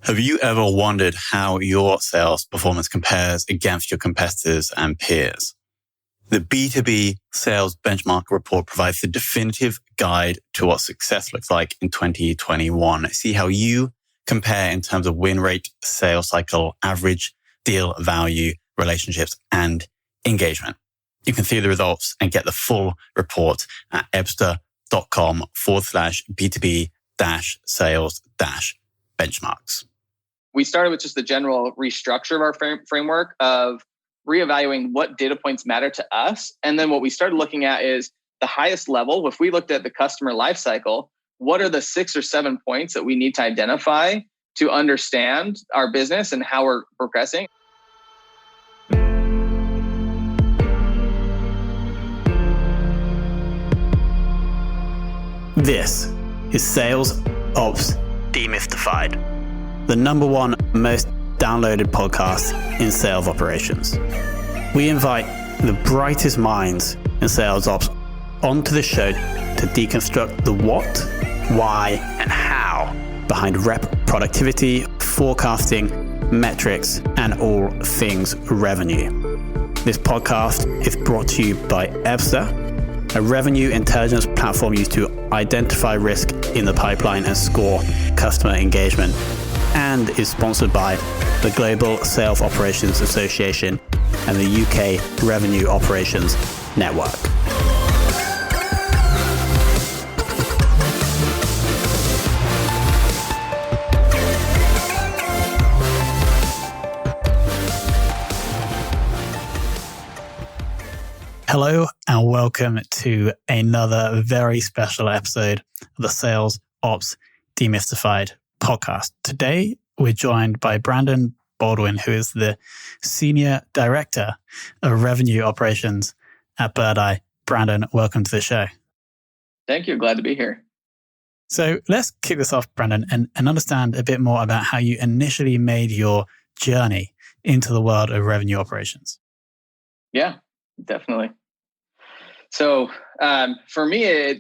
Have you ever wondered how your sales performance compares against your competitors and peers? The B2B Sales Benchmark Report provides the definitive guide to what success looks like in 2021. See how you compare in terms of win rate, sales cycle, average deal value, relationships, and engagement. You can see the results and get the full report at ebster.com/B2B-sales-benchmarks. We started with just the general restructure of our framework of reevaluating what data points matter to us. And then what we started looking at is the highest level. If we looked at the customer lifecycle, what are the 6 or 7 points that we need to identify to understand our business and how we're progressing? This is Sales Ops Demystified, the number one most downloaded podcast in sales operations. We invite the brightest minds in sales ops onto the show to deconstruct the what, why, and how behind rep productivity, forecasting, metrics, and all things revenue. This podcast is brought to you by Ebster, a revenue intelligence platform used to identify risk in the pipeline and score customer engagement, and is sponsored by the Global Sales Operations Association and the UK Revenue Operations Network. Hello and welcome to another very special episode of the Sales Ops Demystified podcast. Today, we're joined by Branden Baldwin, who is the Senior Director of Revenue Operations at Birdeye. Branden, welcome to the show. Thank you. Glad to be here. So let's kick this off, Branden, and understand a bit more about how you initially made your journey into the world of revenue operations. Yeah, definitely. So for me,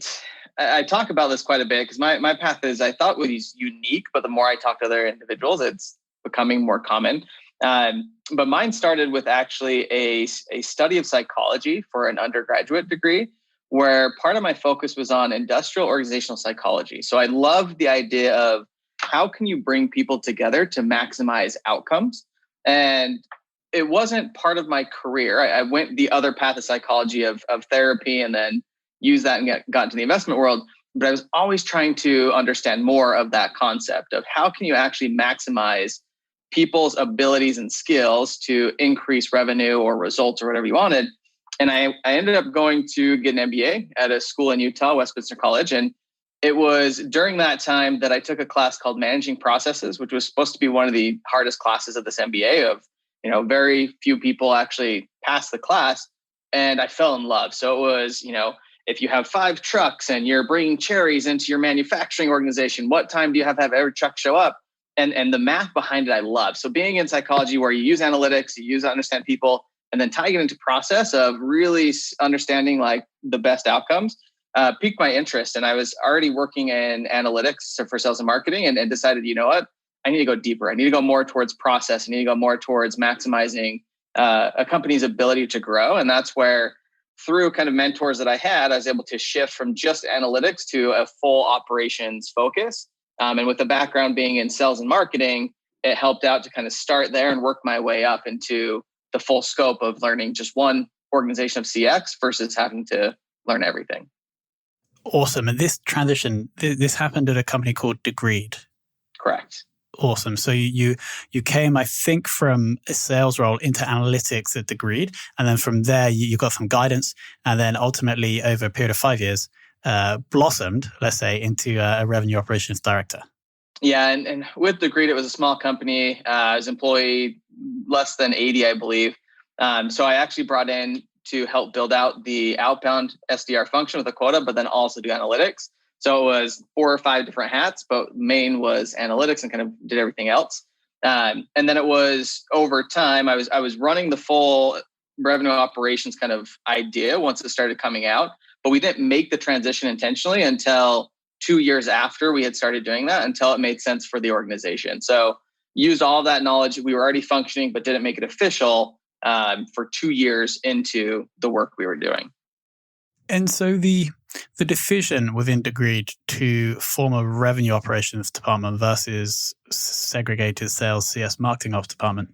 I talk about this quite a bit because my path is, I thought was unique, but the more I talk to other individuals, it's becoming more common. But mine started with actually a study of psychology for an undergraduate degree, where part of my focus was on industrial organizational psychology. So I loved the idea of how can you bring people together to maximize outcomes? And it wasn't part of my career. I went the other path of psychology of therapy and then used that and got into the investment world. But I was always trying to understand more of that concept of how can you actually maximize people's abilities and skills to increase revenue or results or whatever you wanted. And I ended up going to get an MBA at a school in Utah, Westminster College. And it was during that time that I took a class called Managing Processes, which was supposed to be one of the hardest classes of this MBA of, very few people actually passed the class, and I fell in love. So it was, if you have 5 trucks and you're bringing cherries into your manufacturing organization, what time do you have every truck show up? And the math behind it, I love. So being in psychology where you use analytics, you use to understand people, and then tying it into process of really understanding like the best outcomes, piqued my interest. And I was already working in analytics for sales and marketing and decided, you know what? I need to go deeper. I need to go more towards process. I need to go more towards maximizing a company's ability to grow. And that's where, through kind of mentors that I had, I was able to shift from just analytics to a full operations focus. And with the background being in sales and marketing, it helped out to kind of start there and work my way up into the full scope of learning just one organization of CX versus having to learn everything. Awesome. And this transition, this happened at a company called Degreed. Correct. Awesome. So you came, I think, from a sales role into analytics at Degreed, and then from there you got some guidance, and then ultimately over a period of 5 years, blossomed, let's say, into a revenue operations director. Yeah, and with Degreed, it was a small company. I was employee less than 80, I believe. So I actually brought in to help build out the outbound SDR function with a quota, but then also do analytics. So it was 4 or 5 different hats, but main was analytics and kind of did everything else. And then it was over time, I was running the full revenue operations kind of idea once it started coming out, but we didn't make the transition intentionally until 2 years after we had started doing that, until it made sense for the organization. So used all that knowledge. We were already functioning, but didn't make it official for 2 years into the work we were doing. And so the decision within Degreed to form a revenue operations department versus segregated sales CS marketing ops department,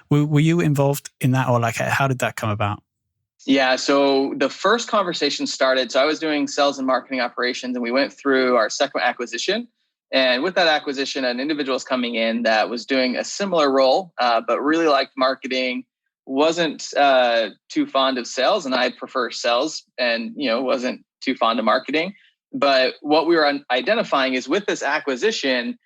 were you involved in that, or like how did that come about? Yeah, so the first conversation started. So I was doing sales and marketing operations, and we went through our second acquisition. And with that acquisition, an individual was coming in that was doing a similar role, but really liked marketing, wasn't too fond of sales, and I prefer sales, and wasn't too fond of marketing. But what we were identifying is with this acquisition,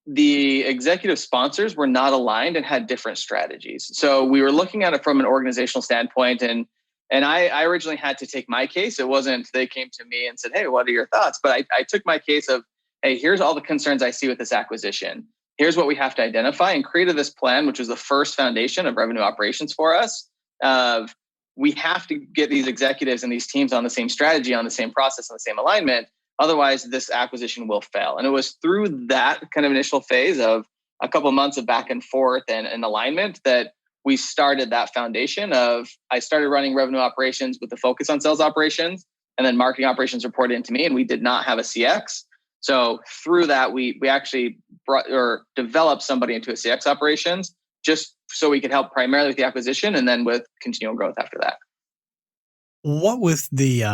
the executive sponsors were not aligned and had different strategies. So we were looking at it from an organizational standpoint, and I originally had to take my case. It wasn't they came to me and said, "Hey, what are your thoughts?" But I took my case of, "Hey, here's all the concerns I see with this acquisition. Here's what we have to identify," and created this plan, which was the first foundation of revenue operations for us. Of we have to get these executives and these teams on the same strategy, on the same process, on the same alignment. Otherwise, this acquisition will fail. And it was through that kind of initial phase of a couple of months of back and forth and alignment that we started that foundation of, I started running revenue operations with the focus on sales operations, and then marketing operations reported into me, and we did not have a CX. So through that, we actually brought or developed somebody into a CX operations just so we could help primarily with the acquisition and then with continual growth after that. What was the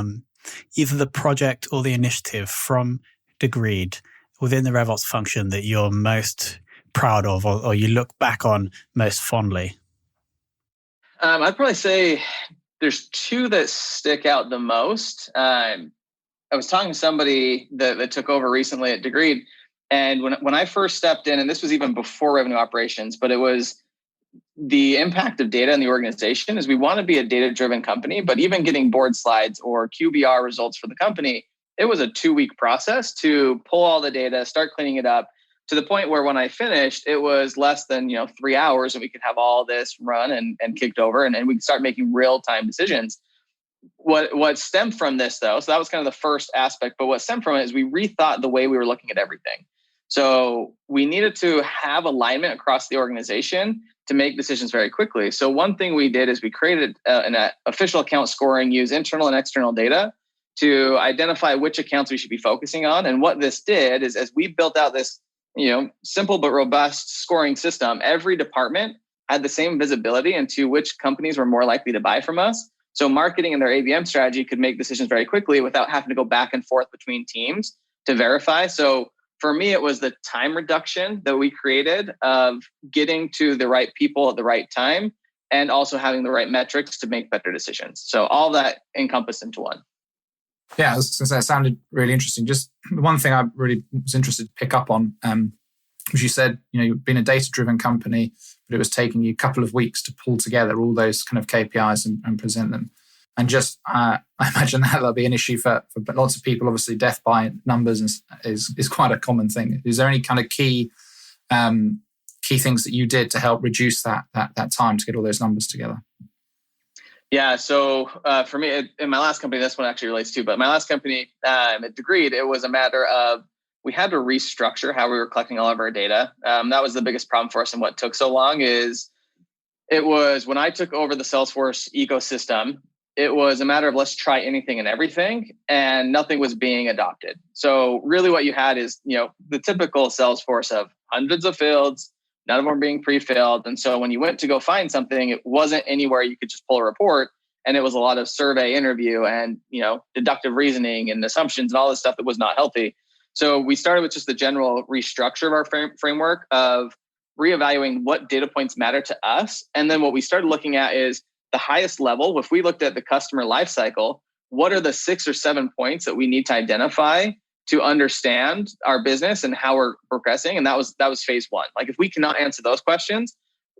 either the project or the initiative from Degreed within the RevOps function that you're most proud of, or you look back on most fondly? I'd probably say there's two that stick out the most. I was talking to somebody that took over recently at Degreed, and when I first stepped in, and this was even before revenue operations, but it was the impact of data in the organization is we want to be a data-driven company, but even getting board slides or QBR results for the company, it was a 2-week process to pull all the data, start cleaning it up, to the point where when I finished, it was less than 3 hours, and we could have all this run and kicked over, and we could start making real-time decisions. What stemmed from this, though, so that was kind of the first aspect, but what stemmed from it is we rethought the way we were looking at everything. So we needed to have alignment across the organization to make decisions very quickly. So one thing we did is we created an official account scoring, use internal and external data to identify which accounts we should be focusing on. And what this did is, as we built out this simple but robust scoring system, every department had the same visibility into which companies were more likely to buy from us. So marketing and their ABM strategy could make decisions very quickly without having to go back and forth between teams to verify. So for me, it was the time reduction that we created of getting to the right people at the right time and also having the right metrics to make better decisions. So all that encompassed into one. Yeah, I was going to say, it sounded really interesting. Just one thing I really was interested to pick up on, was you said, you've been a data-driven company, but it was taking you a couple of weeks to pull together all those kind of KPIs and present them. And just, I imagine that'll be an issue for lots of people. Obviously, death by numbers is quite a common thing. Is there any kind of key things that you did to help reduce that time to get all those numbers together? Yeah, so for me, in my last company, this one actually relates to, but my last company at Degreed, it was a matter of we had to restructure how we were collecting all of our data. That was the biggest problem for us, and what took so long is it was when I took over the Salesforce ecosystem, it was a matter of let's try anything and everything, and nothing was being adopted. So really what you had is, the typical Salesforce of hundreds of fields, none of them were being pre-filled. And so when you went to go find something, it wasn't anywhere you could just pull a report. And it was a lot of survey, interview, and, deductive reasoning and assumptions and all this stuff that was not healthy. So we started with just the general restructure of our framework of reevaluating what data points matter to us. And then what we started looking at is the highest level. If we looked at the customer lifecycle, what are the 6 or 7 points that we need to identify to understand our business and how we're progressing? And that was phase one. Like, if we cannot answer those questions,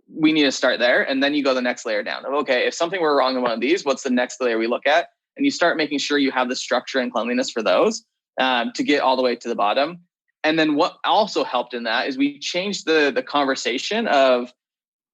we need to start there. And then you go the next layer down of, okay, if something were wrong in one of these, what's the next layer we look at? And you start making sure you have the structure and cleanliness for those to get all the way to the bottom. And then what also helped in that is we changed the conversation of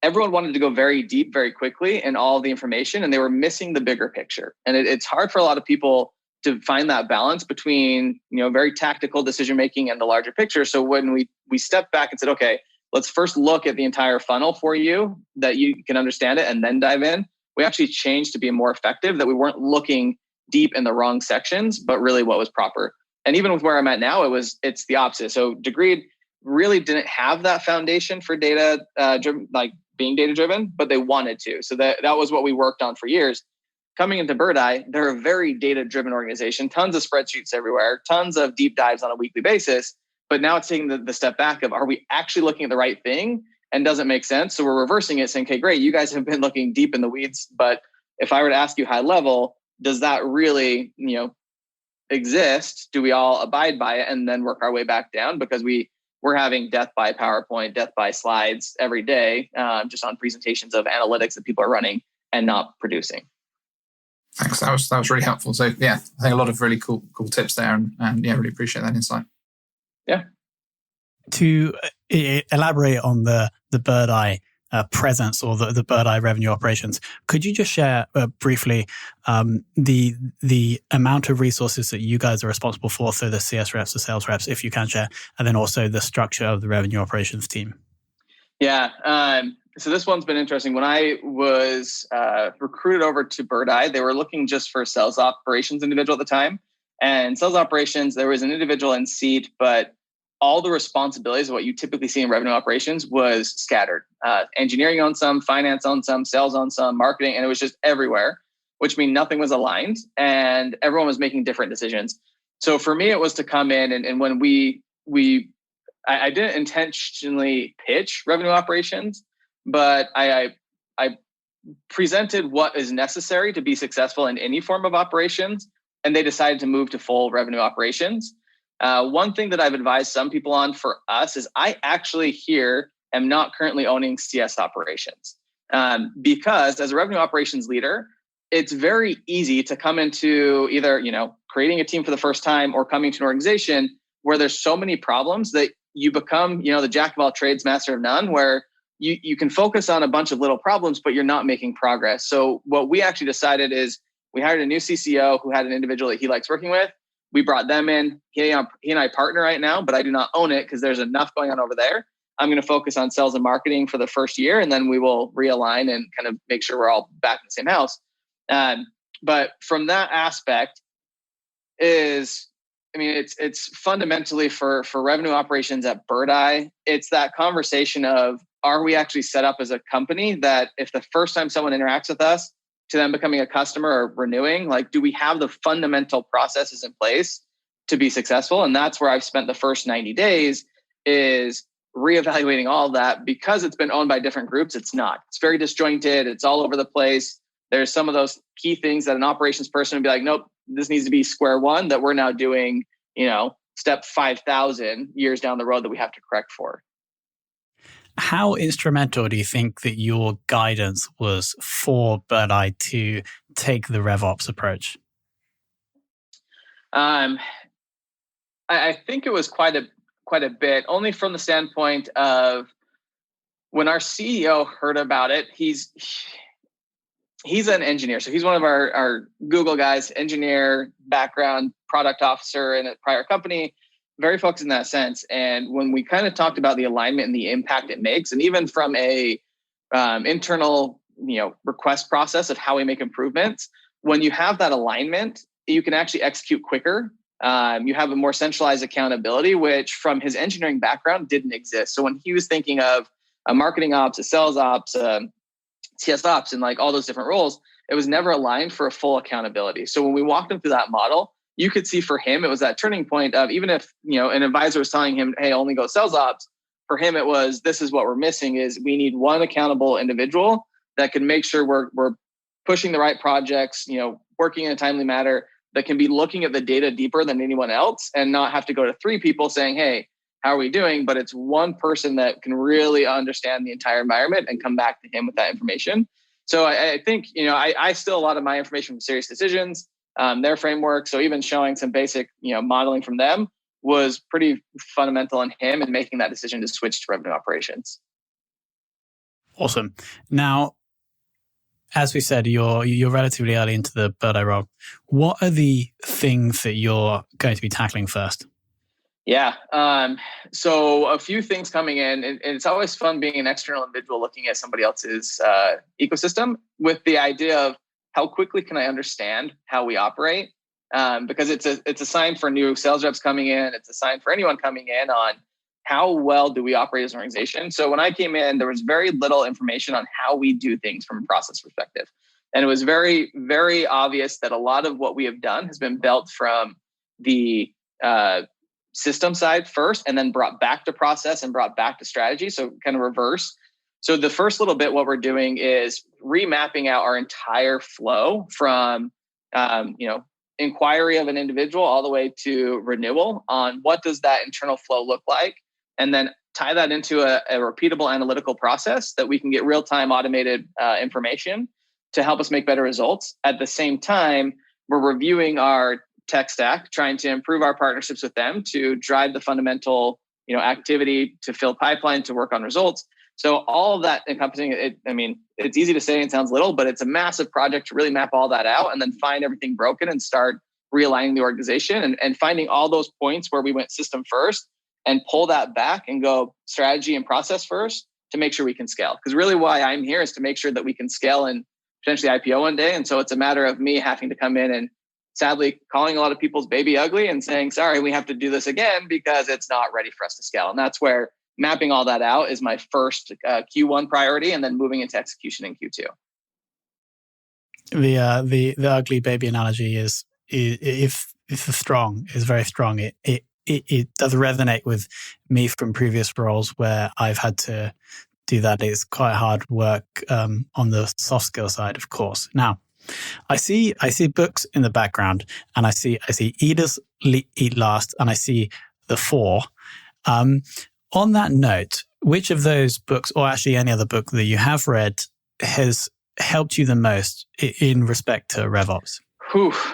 everyone wanted to go very deep, very quickly in all the information, and they were missing the bigger picture. And it's hard for a lot of people to find that balance between, very tactical decision-making and the larger picture. So when we stepped back and said, okay, let's first look at the entire funnel for you that you can understand it and then dive in. We actually changed to be more effective, that we weren't looking deep in the wrong sections, but really what was proper. And even with where I'm at now, it's the opposite. So Degreed really didn't have that foundation for data driven, like being data driven, but they wanted to. So that was what we worked on for years. Coming into Birdeye, they're a very data driven organization, tons of spreadsheets everywhere, tons of deep dives on a weekly basis. But now it's taking the step back of, are we actually looking at the right thing? And does it make sense? So we're reversing it, saying, okay, great, you guys have been looking deep in the weeds, but if I were to ask you high level, does that really, exist? Do we all abide by it and then work our way back down? Because we're having death by PowerPoint, death by slides every day, just on presentations of analytics that people are running and not producing. Thanks. That was really helpful. So yeah, I think a lot of really cool tips there, and yeah, really appreciate that insight. Yeah. To elaborate on the Birdeye presence or the Birdeye revenue operations, could you just share briefly the amount of resources that you guys are responsible for, so the CS reps, the sales reps, if you can share, and then also the structure of the revenue operations team? Yeah. So this one's been interesting. When I was recruited over to Birdeye, they were looking just for sales operations individual at the time. And sales operations, there was an individual in seat, but all the responsibilities of what you typically see in revenue operations was scattered. Engineering on some, finance on some, sales on some, marketing, and it was just everywhere, which means nothing was aligned and everyone was making different decisions. So for me, it was to come in and when I didn't intentionally pitch revenue operations, but I presented what is necessary to be successful in any form of operations, and they decided to move to full revenue operations. One thing that I've advised some people on for us is I actually here am not currently owning CS operations because as a revenue operations leader, it's very easy to come into either, creating a team for the first time or coming to an organization where there's so many problems that you become, the jack of all trades, master of none, where you can focus on a bunch of little problems, but you're not making progress. So what we actually decided is we hired a new CCO who had an individual that he likes working with. We brought them in. He and I partner right now, but I do not own it because there's enough going on over there. I'm going to focus on sales and marketing for the first year, and then we will realign and kind of make sure we're all back in the same house. But from that aspect it's fundamentally for revenue operations at Birdeye, it's that conversation of, are we actually set up as a company that if the first time someone interacts with us to them becoming a customer or renewing, like, do we have the fundamental processes in place to be successful? And that's where I've spent the first 90 days is reevaluating all of that. Because it's been owned by different groups, it's not. It's very disjointed. It's all over the place. There's some of those key things that an operations person would be like, nope, this needs to be square one, that we're now doing, step 5,000 years down the road that we have to correct for. How instrumental do you think that your guidance was for Birdeye to take the RevOps approach? I think it was quite a bit, only from the standpoint of when our CEO heard about it. He's an engineer, so he's one of our Google guys, engineer background, product officer in a prior company. Very focused in that sense. And when we kind of talked about the alignment and the impact it makes, and even from a internal, request process of how we make improvements, when you have that alignment, you can actually execute quicker. You have a more centralized accountability, which from his engineering background didn't exist. So when he was thinking of a marketing ops, a sales ops, CS ops, and like all those different roles, it was never aligned for a full accountability. So when we walked him through that model, you could see for him, it was that turning point of, even if, an advisor was telling him, hey, only go sales ops, for him, it was, this is what we're missing is we need one accountable individual that can make sure we're pushing the right projects, working in a timely manner, that can be looking at the data deeper than anyone else and not have to go to three people saying, hey, how are we doing? But it's one person that can really understand the entire environment and come back to him with that information. So I think, I steal a lot of my information from Serious Decisions, their framework. So even showing some basic, modeling from them was pretty fundamental in him and making that decision to switch to revenue operations. Awesome. Now, as we said, you're relatively early into the Birdeye role. What are the things that you're going to be tackling first? Yeah. So a few things coming in, and it's always fun being an external individual looking at somebody else's ecosystem with the idea of how quickly can I understand how we operate? Because it's a sign for new sales reps coming in. It's a sign for anyone coming in on how well do we operate as an organization. So when I came in, there was very little information on how we do things from a process perspective. And it was very, very obvious that a lot of what we have done has been built from the system side first, and then brought back to process and brought back to strategy. So kind of reverse. So the first little bit, what we're doing is remapping out our entire flow from, inquiry of an individual all the way to renewal on what does that internal flow look like, and then tie that into a repeatable analytical process that we can get real-time automated information to help us make better results. At the same time, we're reviewing our tech stack, trying to improve our partnerships with them to drive the fundamental, activity to fill pipeline, to work on results. So all of that encompassing it, it's easy to say and sounds little, but it's a massive project to really map all that out and then find everything broken and start realigning the organization and finding all those points where we went system first and pull that back and go strategy and process first to make sure we can scale. Because really why I'm here is to make sure that we can scale and potentially IPO one day. And so it's a matter of me having to come in and sadly calling a lot of people's baby ugly and saying, sorry, we have to do this again because it's not ready for us to scale. And that's where mapping all that out is my first Q1 priority, and then moving into execution in Q2. The ugly baby analogy is very strong. It does resonate with me from previous roles where I've had to do that. It's quite hard work on the soft skill side, of course. Now, I see books in the background, and I see Eaters Eat Last, and I see The Four. On that note, which of those books, or actually any other book that you have read, has helped you the most in respect to RevOps?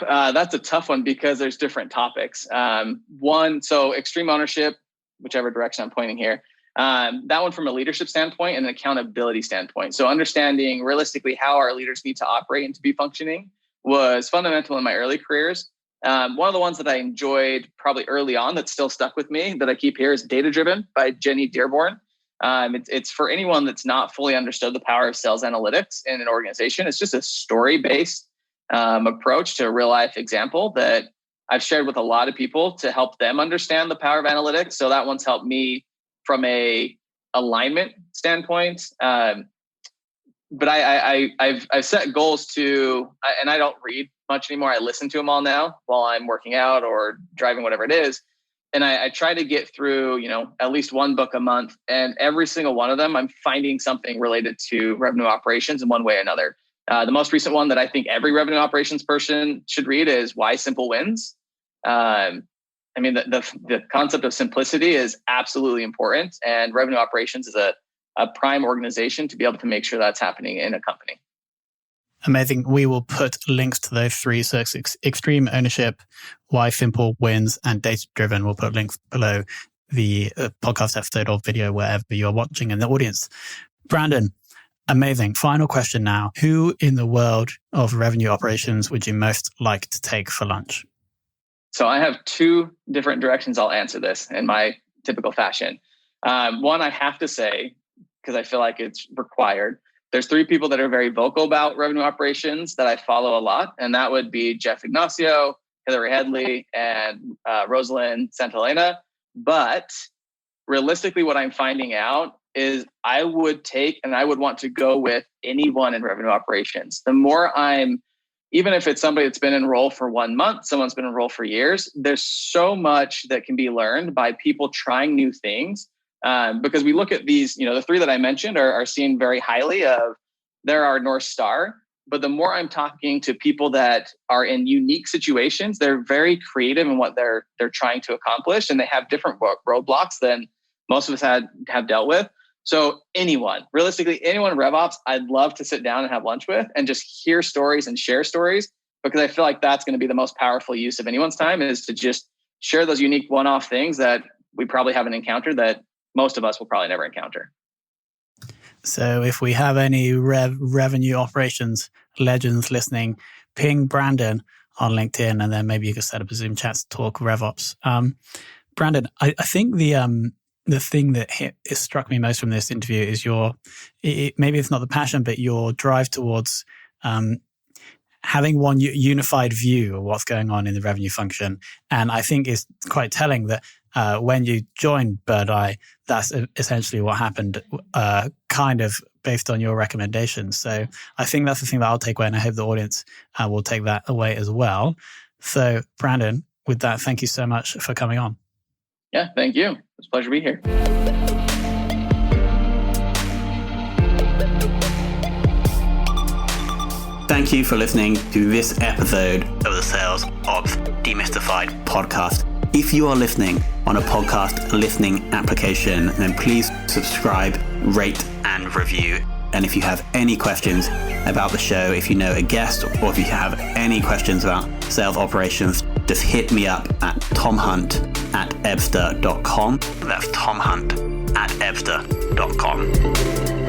That's a tough one because there's different topics. So extreme ownership, whichever direction I'm pointing here. That one from a leadership standpoint and an accountability standpoint. So understanding realistically how our leaders need to operate and to be functioning was fundamental in my early careers. One of the ones that I enjoyed probably early on that still stuck with me that I keep here is Data Driven by Jenny Dearborn. It's for anyone that's not fully understood the power of sales analytics in an organization. It's just a story-based approach to a real-life example that I've shared with a lot of people to help them understand the power of analytics. So that one's helped me from a alignment standpoint. But I've set goals and I don't read much anymore. I listen to them all now while I'm working out or driving, whatever it is. And I try to get through, at least one book a month, and every single one of them, I'm finding something related to revenue operations in one way or another. The most recent one that I think every revenue operations person should read is Why Simple Wins. The concept of simplicity is absolutely important, and revenue operations is a prime organization to be able to make sure that's happening in a company. Amazing. We will put links to those three. So it's Extreme Ownership, Why Simple Wins, and Data Driven. We'll put links below the podcast episode or video, wherever you're watching in the audience. Branden, amazing. Final question now. Who in the world of revenue operations would you most like to take for lunch? So I have two different directions I'll answer this in my typical fashion. One, I have to say, because I feel like it's required, there's three people that are very vocal about revenue operations that I follow a lot. And that would be Jeff Ignacio, Hillary Headley, and Rosalind Santelena. But realistically, what I'm finding out is I would want to go with anyone in revenue operations. The more even if it's somebody that's been in role for 1 month, someone's been in role for years, there's so much that can be learned by people trying new things. Because we look at these, the three that I mentioned are seen very highly of, they're our North Star. But the more I'm talking to people that are in unique situations, they're very creative in what they're trying to accomplish, and they have different roadblocks than most of us have dealt with. So realistically, anyone in RevOps, I'd love to sit down and have lunch with and just hear stories and share stories, because I feel like that's going to be the most powerful use of anyone's time, is to just share those unique one-off things that we probably haven't encountered, that most of us will probably never encounter. So if we have any revenue operations legends listening, ping Branden on LinkedIn, and then maybe you could set up a Zoom chat to talk RevOps. Branden, I think the thing that struck me most from this interview is maybe it's not the passion, but your drive towards having one unified view of what's going on in the revenue function. And I think it's quite telling that when you joined Birdeye, that's essentially what happened, kind of based on your recommendations. So I think that's the thing that I'll take away, and I hope the audience will take that away as well. So Branden, with that, thank you so much for coming on. Yeah, thank you. It's a pleasure to be here. Thank you for listening to this episode of the Sales Ops Demystified podcast. If you are listening on a podcast listening application, then please subscribe, rate, and review. And if you have any questions about the show, if you know a guest, or if you have any questions about sales operations, just hit me up at tomhunt@ebster.com. That's tomhunt@ebster.com.